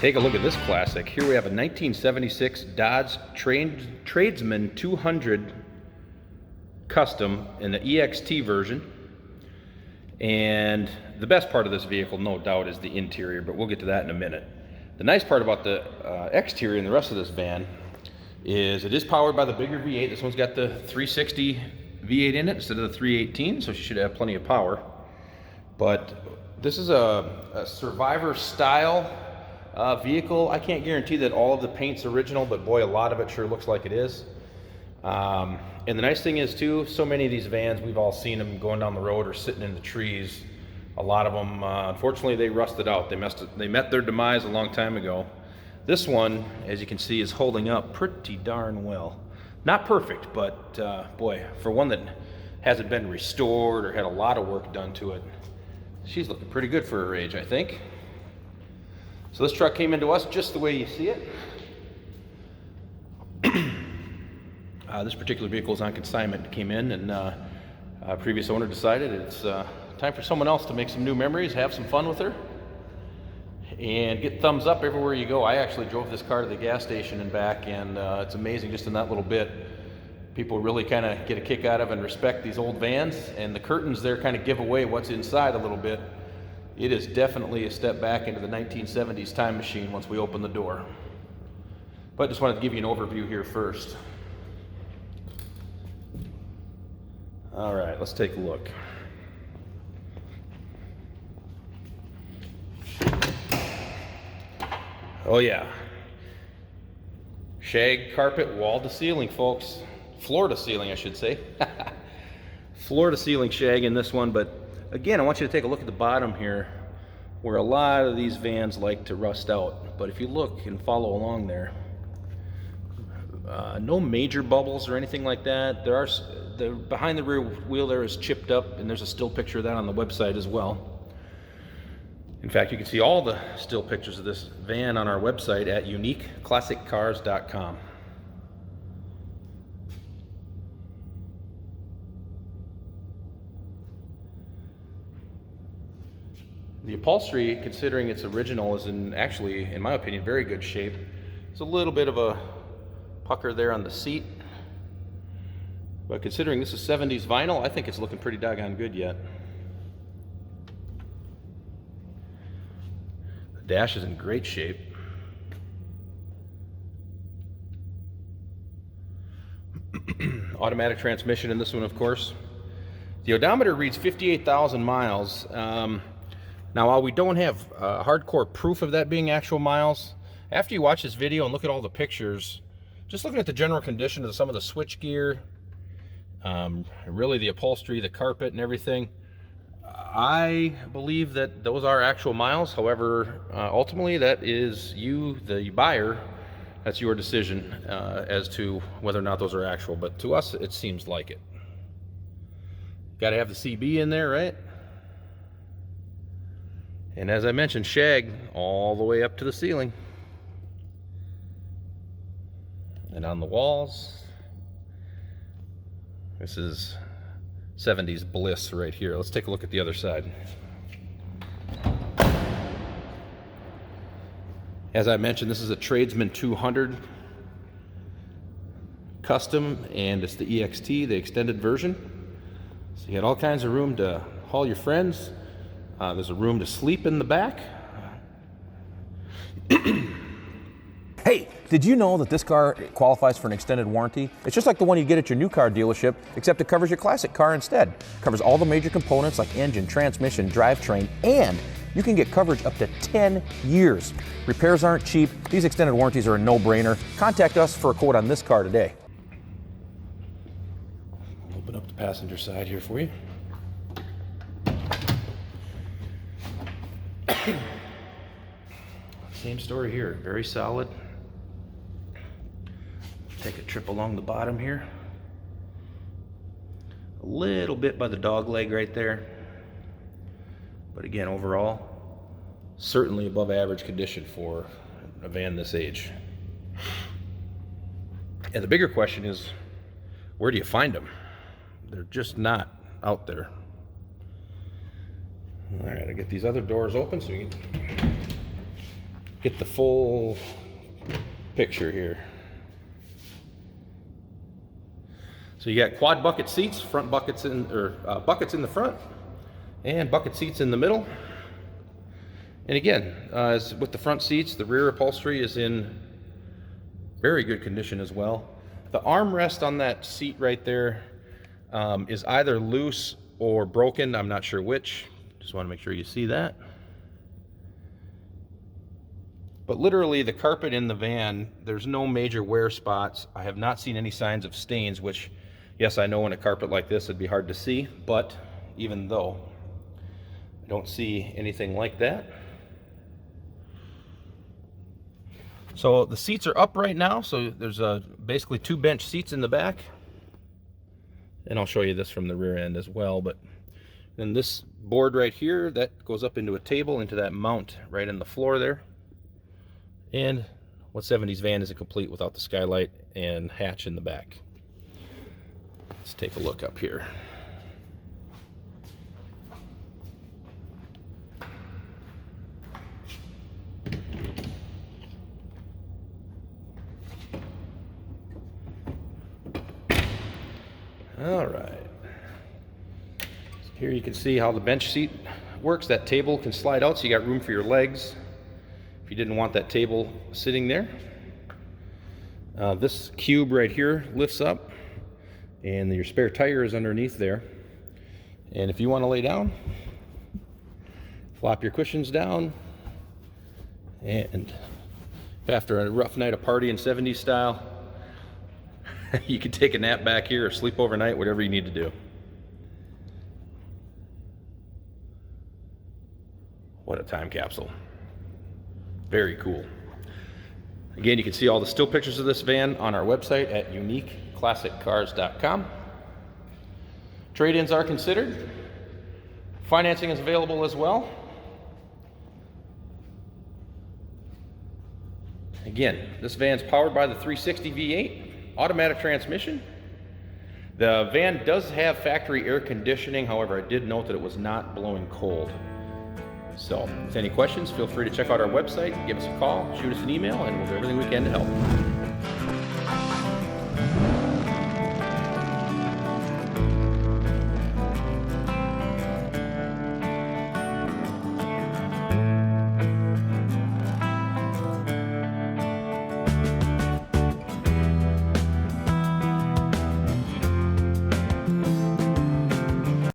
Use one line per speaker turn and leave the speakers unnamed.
Take a look at this classic. Here we have a 1976 Dodge Tradesman 200 Custom in the EXT version. And the best part of this vehicle, no doubt, is the interior, but we'll get to that in a minute. The nice part about the exterior and the rest of this van is it is powered by the bigger V8. This one's got the 360 V8 in it instead of the 318, so she should have plenty of power. But this is a survivor style vehicle. I can't guarantee that all of the paint's original, but boy, a lot of it sure looks like it is. And the nice thing is too, so many of these vans, we've all seen them going down the road or sitting in the trees. A lot of them, unfortunately, they rusted out. They met their demise a long time ago. This one, as you can see, is holding up pretty darn well. Not perfect, but boy, for one that hasn't been restored or had a lot of work done to it, she's looking pretty good for her age, I think. So this truck came into us just the way you see it. This particular vehicle is on consignment. It came in, and a previous owner decided it's time for someone else to make some new memories, have some fun with her, and get thumbs up everywhere you go. I actually drove this car to the gas station and back, and it's amazing just in that little bit. People really kind of get a kick out of and respect these old vans, and the curtains there kind of give away what's inside a little bit. It is definitely a step back into the 1970s time machine once we open the door. But just wanted to give you an overview here first. All right, let's take a look. Oh yeah, shag carpet, wall to ceiling, folks. Floor to ceiling, I should say. Floor to ceiling shag in this one, but again, I want you to take a look at the bottom here, where a lot of these vans like to rust out. But if you look and follow along there, no major bubbles or anything like that. The behind the rear wheel there is chipped up, and there's a still picture of that on the website as well. In fact, you can see all the still pictures of this van on our website at uniqueclassiccars.com. The upholstery, considering it's original, is actually, in my opinion, very good shape. There's a little bit of a pucker there on the seat, but considering this is 70s vinyl, I think it's looking pretty doggone good yet. The dash is in great shape. Automatic transmission in this one, of course. The odometer reads 58,000 miles. Now, while we don't have hardcore proof of that being actual miles, after you watch this video and look at all the pictures, just looking at the general condition of some of the switch gear, really the upholstery, the carpet and everything, I believe that those are actual miles. However, ultimately that is you, the buyer, that's your decision as to whether or not those are actual. But to us, it seems like it. Got to have the CB in there, right? And as I mentioned, shag all the way up to the ceiling. And on the walls, this is 70s bliss right here. Let's take a look at the other side. As I mentioned, this is a Tradesman 200 Custom, and it's the EXT, the extended version. So you got all kinds of room to haul your friends. There's a room to sleep in the back.
Hey, did you know that this car qualifies for an extended warranty? It's just like the one you get at your new car dealership, except it covers your classic car instead. It covers all the major components like engine, transmission, drivetrain, and you can get coverage up to 10 years. Repairs aren't cheap. These extended warranties are a no-brainer. Contact us for a quote on this car today.
Open up the passenger side here for you. Same story here, very solid. Take a trip along the bottom here. A little bit by the dog leg right there. But again, overall, certainly above average condition for a van this age. And the bigger question is, where do you find them? They're just not out there. All right, I get these other doors open so you can get the full picture here. So you got quad bucket seats, front buckets buckets in the front, and bucket seats in the middle. And again, as with the front seats, the rear upholstery is in very good condition as well. The armrest on that seat right there is either loose or broken. I'm not sure which. Just want to make sure you see that. But literally the carpet in the van, there's no major wear spots. I have not seen any signs of stains, which, yes, I know in a carpet like this it'd be hard to see, but even though I don't see anything like that. So the seats are up right now, so there's basically 2 bench seats in the back. And I'll show you this from the rear end as well. But then this board right here, that goes up into a table, into that mount right in the floor there. And what 70s van isn't complete without the skylight and hatch in the back. Let's take a look up here. All right. Here you can see how the bench seat works. That table can slide out so you got room for your legs if you didn't want that table sitting there. This cube right here lifts up and your spare tire is underneath there. And if you want to lay down, flop your cushions down, and after a rough night of party in 70s style, you can take a nap back here or sleep overnight, whatever you need to do. What a time capsule. Very cool. Again, you can see all the still pictures of this van on our website at uniqueclassiccars.com. Trade-ins are considered. Financing is available as well. Again, this van's powered by the 360 V8. Automatic transmission. The van does have factory air conditioning, however, I did note that it was not blowing cold. So, with any questions, feel free to check out our website, give us a call, shoot us an email, and we'll do everything we can to help.